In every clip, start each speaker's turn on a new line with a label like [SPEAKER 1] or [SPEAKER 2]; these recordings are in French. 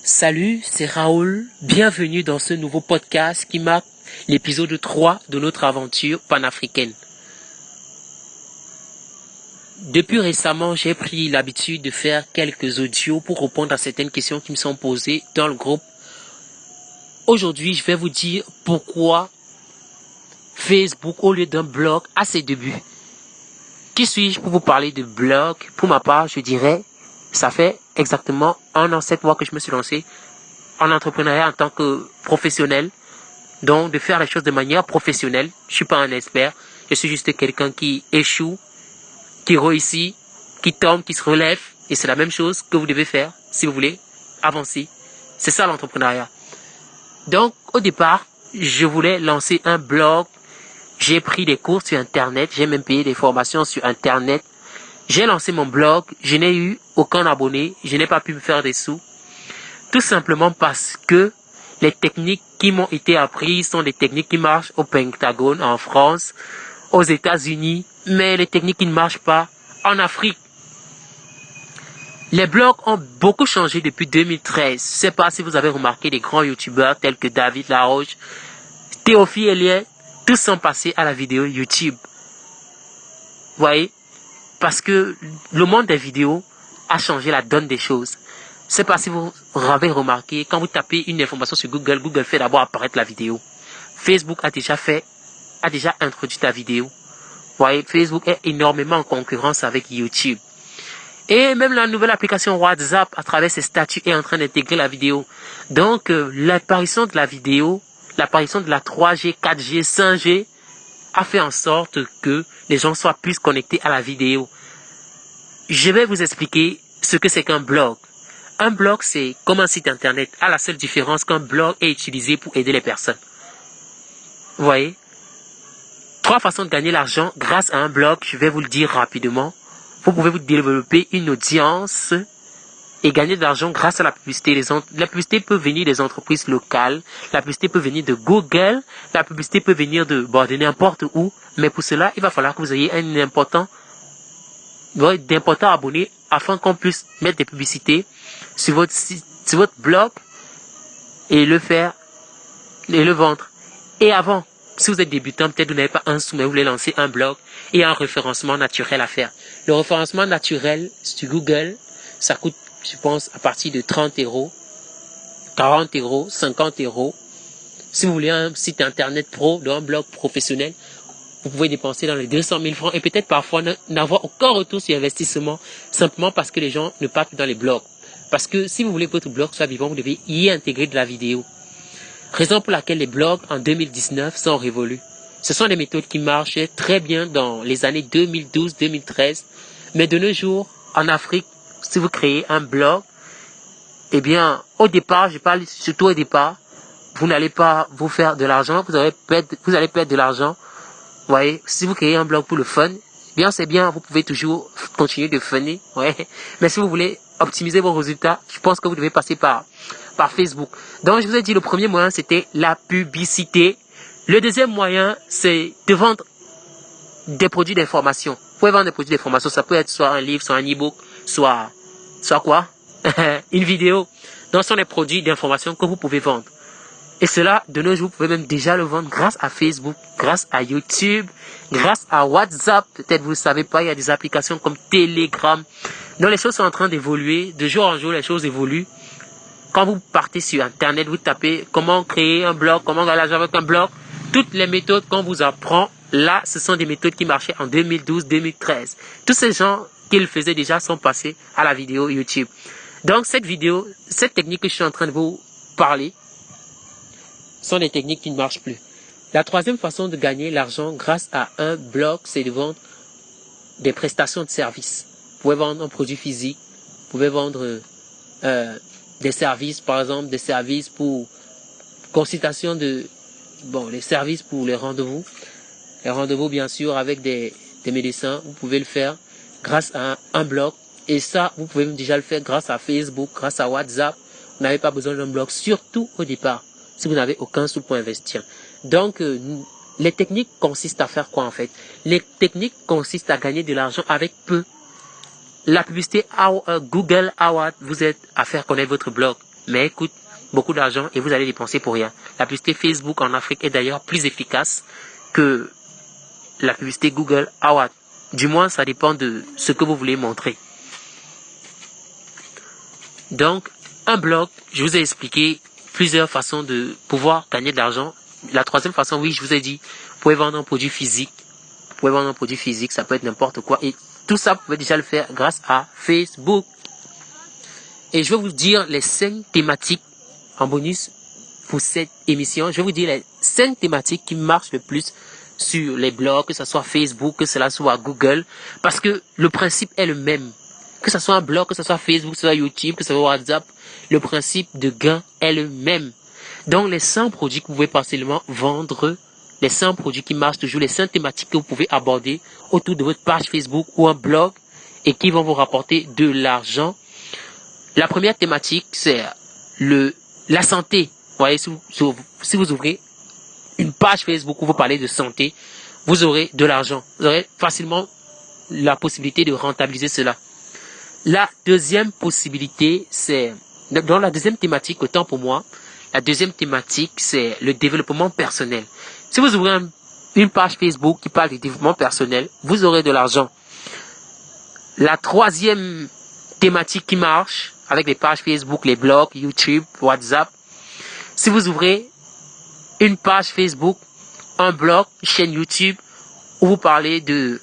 [SPEAKER 1] Salut, c'est Raoul. Bienvenue dans ce nouveau podcast qui marque l'épisode 3 de notre aventure panafricaine. Depuis récemment, j'ai pris l'habitude de faire quelques audios pour répondre à certaines questions qui me sont posées dans le groupe. Aujourd'hui, je vais vous dire pourquoi Facebook au lieu d'un blog à ses débuts. Qui suis-je pour vous parler de blog? Pour ma part, je dirais, ça fait exactement 1 an, 7 mois que je me suis lancé en entrepreneuriat en tant que professionnel. Donc, de faire les choses de manière professionnelle. Je suis pas un expert. Je suis juste quelqu'un qui échoue, qui réussit, qui tombe, qui se relève. Et c'est la même chose que vous devez faire si vous voulez avancer. C'est ça l'entrepreneuriat. Donc, au départ, je voulais lancer un blog. J'ai pris des cours sur Internet. J'ai même payé des formations sur Internet. J'ai lancé mon blog. Je n'ai eu aucun abonné. Je n'ai pas pu me faire des sous. Tout simplement parce que les techniques qui m'ont été apprises sont des techniques qui marchent au Pentagone, en France, aux États-Unis, mais les techniques qui ne marchent pas en Afrique. Les blogs ont beaucoup changé depuis 2013. Je ne sais pas si vous avez remarqué des grands youtubeurs tels que David Laroche, Théophile Elliott, tous sont passés à la vidéo YouTube. Vous voyez? Parce que le monde des vidéos a changé la donne des choses. Je ne sais pas si vous avez remarqué, quand vous tapez une information sur Google, Google fait d'abord apparaître la vidéo. Facebook a déjà introduit ta vidéo. Vous voyez, Facebook est énormément en concurrence avec YouTube. Et même la nouvelle application WhatsApp, à travers ses statuts, est en train d'intégrer la vidéo. Donc, l'apparition de la vidéo, l'apparition de la 3G, 4G, 5G, a fait en sorte que les gens soient plus connectés à la vidéo. Je vais vous expliquer ce que c'est qu'un blog. Un blog, c'est comme un site internet, à la seule différence qu'un blog est utilisé pour aider les personnes. Vous voyez? 3 façons de gagner l'argent grâce à un blog, je vais vous le dire rapidement. Vous pouvez vous développer une audience et gagner de l'argent grâce à la publicité. La publicité peut venir des entreprises locales, la publicité peut venir de Google, la publicité peut venir de n'importe où. Mais pour cela, il va falloir que vous ayez d'importants abonnés afin qu'on puisse mettre des publicités sur votre site, sur votre blog et le vendre. Et avant, si vous êtes débutant, peut-être vous n'avez pas un sou, mais vous voulez lancer un blog et un référencement naturel à faire. Le référencement naturel sur Google, ça coûte, je pense, à partir de 30 €, 40 €, 50 €. Si vous voulez un site internet pro, un blog professionnel, vous pouvez dépenser dans les 200 000 francs et peut-être parfois n'avoir aucun retour sur investissement simplement parce que les gens ne partent plus dans les blogs. Parce que si vous voulez que votre blog soit vivant, vous devez y intégrer de la vidéo. Raison pour laquelle les blogs en 2019 sont révolus. Ce sont des méthodes qui marchaient très bien dans les années 2012-2013. Mais de nos jours, en Afrique, si vous créez un blog, eh bien, au départ, je parle surtout au départ, vous n'allez pas vous faire de l'argent, vous allez perdre de l'argent. Vous voyez, si vous créez un blog pour le fun, bien c'est bien, vous pouvez toujours continuer de funner, ouais. Mais si vous voulez optimiser vos résultats, je pense que vous devez passer par Facebook. Donc je vous ai dit, le premier moyen c'était la publicité. Le deuxième moyen c'est de vendre des produits d'information. Vous pouvez vendre des produits d'information, ça peut être soit un livre, soit un e-book, soit quoi? Une vidéo. Donc ce sont des produits d'information que vous pouvez vendre. Et cela, de nos jours, vous pouvez même déjà le vendre grâce à Facebook, grâce à YouTube, grâce à WhatsApp. Peut-être vous ne savez pas, il y a des applications comme Telegram. Donc les choses sont en train d'évoluer. De jour en jour, les choses évoluent. Quand vous partez sur Internet, vous tapez comment créer un blog, comment gagner l'argent avec un blog. Toutes les méthodes qu'on vous apprend, là, ce sont des méthodes qui marchaient en 2012-2013. Tous ces gens qui le faisaient déjà sont passés à la vidéo YouTube. Donc cette technique que je suis en train de vous parler, sont des techniques qui ne marchent plus. La troisième façon de gagner l'argent grâce à un blog, c'est de vendre des prestations de services. Vous pouvez vendre un produit physique, vous pouvez vendre des services, par exemple, des services pour consultation les services pour les rendez-vous. Les rendez-vous, bien sûr, avec des médecins, vous pouvez le faire grâce à un blog. Et ça, vous pouvez déjà le faire grâce à Facebook, grâce à WhatsApp. Vous n'avez pas besoin d'un blog, surtout au départ, si vous n'avez aucun sou pour investir. Donc, les techniques consistent à faire quoi en fait? Les techniques consistent à gagner de l'argent avec peu. La publicité Google Ads vous aide à faire connaître votre blog. mais elle coûte beaucoup d'argent et vous allez dépenser pour rien. La publicité Facebook en Afrique est d'ailleurs plus efficace que la publicité Google AdWords. Du moins, ça dépend de ce que vous voulez montrer. Donc, un blog, je vous ai expliqué plusieurs façons de pouvoir gagner de l'argent. La troisième façon, oui, je vous ai dit, vous pouvez vendre un produit physique. Vous pouvez vendre un produit physique, ça peut être n'importe quoi. Et tout ça, vous pouvez déjà le faire grâce à Facebook. Et je vais vous dire les 5 thématiques en bonus pour cette émission. Je vais vous dire les 5 thématiques qui marchent le plus sur les blogs, que ce soit Facebook, que cela soit Google. Parce que le principe est le même. Que ce soit un blog, que ce soit Facebook, que ce soit YouTube, que ce soit WhatsApp, le principe de gain est le même. Donc les 100 produits que vous pouvez facilement vendre, les 100 produits qui marchent toujours, les 100 thématiques que vous pouvez aborder autour de votre page Facebook ou un blog et qui vont vous rapporter de l'argent. La première thématique, c'est la santé. Vous voyez, si vous ouvrez une page Facebook où vous parlez de santé, vous aurez de l'argent. Vous aurez facilement la possibilité de rentabiliser cela. La deuxième possibilité, c'est, dans la deuxième thématique, autant pour moi, la deuxième thématique, c'est le développement personnel. Si vous ouvrez une page Facebook qui parle de développement personnel, vous aurez de l'argent. La troisième thématique qui marche avec les pages Facebook, les blogs, YouTube, WhatsApp, si vous ouvrez une page Facebook, un blog, une chaîne YouTube où vous parlez de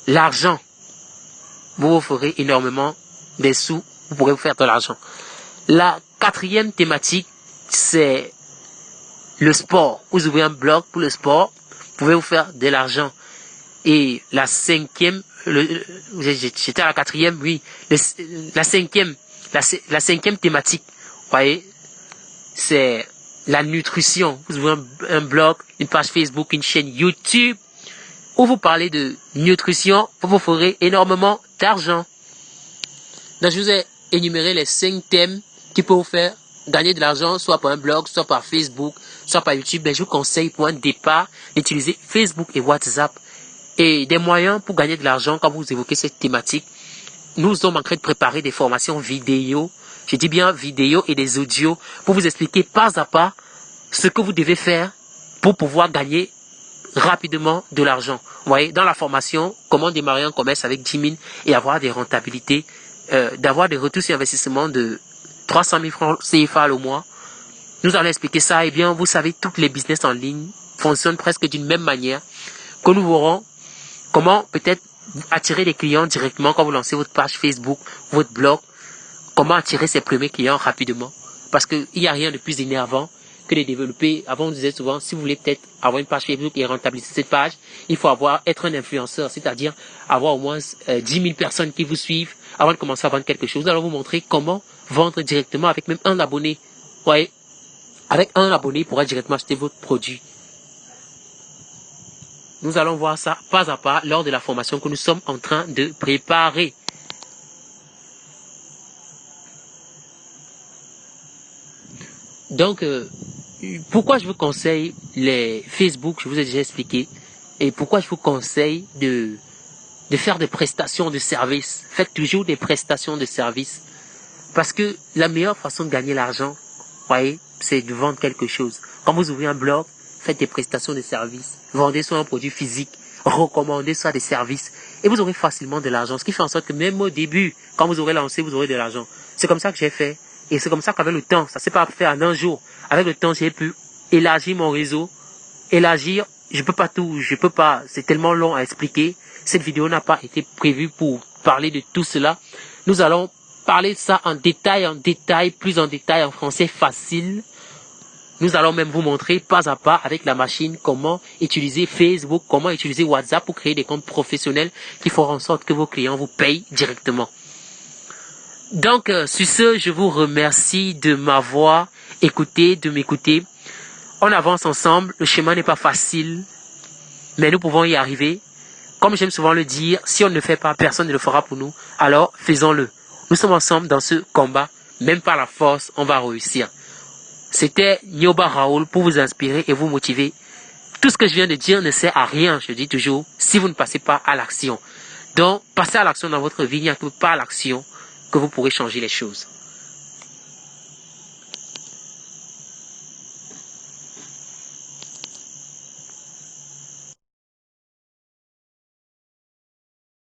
[SPEAKER 1] l'argent, vous ferez énormément des sous, vous pourrez vous faire de l'argent. La quatrième thématique, c'est le sport. Vous ouvrez un blog pour le sport, vous pouvez vous faire de l'argent. Et la cinquième, j'étais à la quatrième, oui, la cinquième thématique, vous voyez, c'est la nutrition. Vous ouvrez un blog, une page Facebook, une chaîne YouTube, où vous parlez de nutrition, vous ferez énormément d'argent. Donc, je vous ai énuméré les 5 thèmes qui peuvent vous faire gagner de l'argent, soit par un blog, soit par Facebook, soit par YouTube. Mais je vous conseille pour un départ d'utiliser Facebook et WhatsApp. Et des moyens pour gagner de l'argent quand vous évoquez cette thématique. Nous sommes en train de préparer des formations vidéo. Je dis bien vidéo et des audios pour vous expliquer pas à pas ce que vous devez faire pour pouvoir gagner rapidement de l'argent. Vous voyez, dans la formation, comment démarrer un commerce avec 10 000 et avoir des rentabilités, d'avoir des retours sur investissement de 300 000 francs CFA au mois. Nous allons expliquer ça. Eh bien, vous savez, toutes les business en ligne fonctionnent presque d'une même manière, que nous verrons comment peut-être attirer des clients directement quand vous lancez votre page Facebook, votre blog, comment attirer ses premiers clients rapidement. Parce qu'il n'y a rien de plus énervant que de développer. Avant, on disait souvent, si vous voulez peut-être avoir une page Facebook et rentabiliser cette page, il faut être un influenceur, c'est-à-dire avoir au moins 10 000 personnes qui vous suivent avant de commencer à vendre quelque chose. Nous allons vous montrer comment vendre directement avec même un abonné. Vous voyez, avec un abonné, il pourra directement acheter votre produit. Nous allons voir ça pas à pas lors de la formation que nous sommes en train de préparer. Donc, pourquoi je vous conseille les Facebook, je vous ai déjà expliqué, et pourquoi je vous conseille de faire des prestations de services. Faites toujours des prestations de services. Parce que la meilleure façon de gagner l'argent, voyez, c'est de vendre quelque chose. Quand vous ouvrez un blog, faites des prestations de services. Vendez soit un produit physique, recommandez soit des services. Et vous aurez facilement de l'argent. Ce qui fait en sorte que même au début, quand vous aurez lancé, vous aurez de l'argent. C'est comme ça que j'ai fait. Et c'est comme ça qu'avec le temps, ça ne s'est pas fait en un jour. Avec le temps, j'ai pu élargir mon réseau. Élargir, je peux pas, c'est tellement long à expliquer. Cette vidéo n'a pas été prévue pour parler de tout cela. Nous allons parler de ça en détail, plus en détail en français facile. Nous allons même vous montrer pas à pas avec la machine comment utiliser Facebook, comment utiliser WhatsApp pour créer des comptes professionnels qui feront en sorte que vos clients vous payent directement. Donc, sur ce, je vous remercie de m'avoir écouté, de m'écouter. On avance ensemble. Le chemin n'est pas facile, mais nous pouvons y arriver. Comme j'aime souvent le dire, si on ne le fait pas, personne ne le fera pour nous. Alors, faisons-le. Nous sommes ensemble dans ce combat. Même par la force, on va réussir. C'était Nyoba Raoul pour vous inspirer et vous motiver. Tout ce que je viens de dire ne sert à rien, je dis toujours, si vous ne passez pas à l'action. Donc, passez à l'action dans votre vie, il n'y a que pas à l'action que vous pourrez changer les choses.